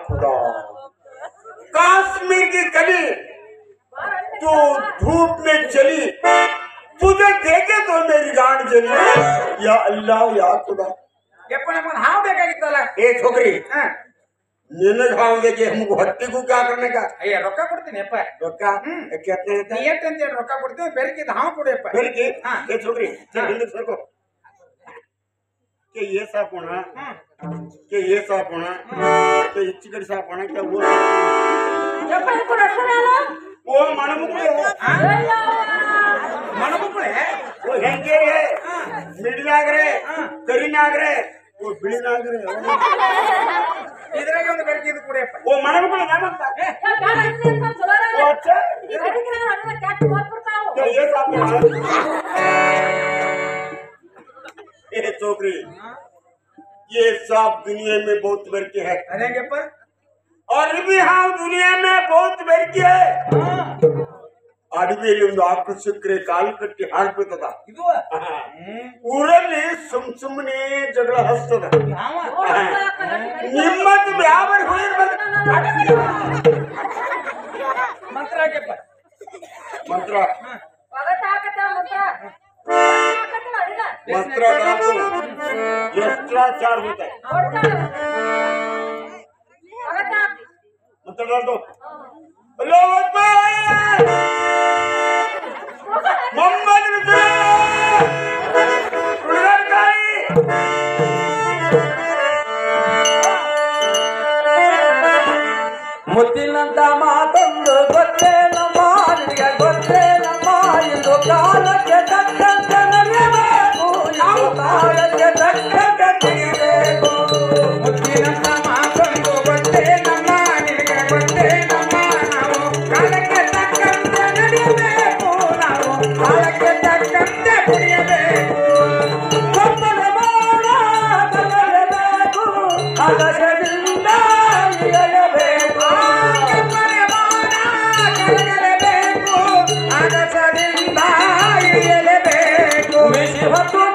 खुदा कश्मीर की कली तो धूप में चली तुझे देखे तो मेरी गांड जली या अल्लाह या खुदा हाव ಬೇಕಾಗಿತ್ತಲ್ಲ ए छोकरी ನಿನಗೆ ಹಾವು ಬೇಕು हमको हट्टी को क्या करने का ಅಯ್ಯ ರೊಕ್ಕ ಕೊಡ್ತೀನಿ ಅಪ್ಪ ರೊಕ್ಕ कहते हैं ನೀ ಎಷ್ಟು ಅಂತ ರೊಕ್ಕ ಕೊಡ್ತೀವಿ ಬೆರಕಿದ ಹಾವು ಕೊಡಿಯಪ್ಪ ಬೆರಕಿ ए छोकरी चल हिंदी सरको के ये साफ होना के ये साफ होना के चिकन साफ होना क्या वो वो मनमुकुळे मनमुकुळे वो ಹೆಂಗೆ है ಮಿಡಿನಾಗರೆ ಕರಿನಾಗರೆ वो ಬಿಳಿನಾಗರೆ ಇದ್ರಾಗೆ ಒಂದು ಬೆರಕಿದ ಕೊಡಿಯಪ್ಪ वो मनमुकुळे नामंತ वो अच्छा क्या ये साफ होना ए छोकरी ये सब दुनिया में बहुत बरके है ಅದೇಂಗಪ್ಪ और भी हाँ दुनिया में बहुत बरके है ಅಡವಿಯಲ್ಲಿ ಒಂದು ಆಕಳು ಸಿಕ್ಕರೆ ಕಾಲು ಕಟ್ಟಿ ಹಾಕ್ಬಿಡ್ತದ ಇದು ಊರಲ್ಲಿ ಸುಮ್ಮನೆ ಜಗಳ ಹಸ್ತದ ಯಾವ ನಿಮ್ಮದು ವ್ಯಾಪಾರ ಹೋಗಿರ್ಬೇಕು ಮಂತ್ರ ಹಾಕ್ಯಪ್ಪ ಮಂತ್ರ मंत्र एक्स्ट्रा चार्ज होता है मंत्र डाल दो अल्लाहू अकबर मोहम्मद ಮುತ್ತಿನಂತ ಮಾತೊಂದು ಗೊತ್ತೇ ನಮ್ಮ ಗೊತ್ತೇ ನಮ್ಮ ಇಂದು ಕಾಲಕ್ಕೆ ತಕ್ಕಂತೆ ನಡೆಯಬೇಕು ಕಾಲಕ್ಕೆ ತಕ್ಕಂತೆ ತಿಳಿಯಬೇಕು ಮುತ್ತಿನಂತ ಮಾತೊಂದು ಗೊತ್ತೇ ನಮ್ಮ ನಿನಗೆ ಗೊತ್ತೇ ನಮ್ಮ ನಾವು ಕಾಲಕ್ಕೆ ತಕ್ಕಂತೆ ನಡೆಯಬೇಕು ನಾವು ಕಾಲಕ್ಕೆ ತಕ್ಕಂತೆ ಕುಡಿಯಬೇಕು ಒಬ್ಬನ ಮಾಡ ತಗೊಳ್ಳಬೇಕು ಆಕಾಶದಿಂದ ಇಳಿಯಬೇಕು ಒಬ್ಬನ ಮಾಡ ಕರಗಲೇಬೇಕು ಆಕಾಶದಿಂದ ಇಳಿಯಲೇಬೇಕು ವಿಷ ಹೊತ್ತು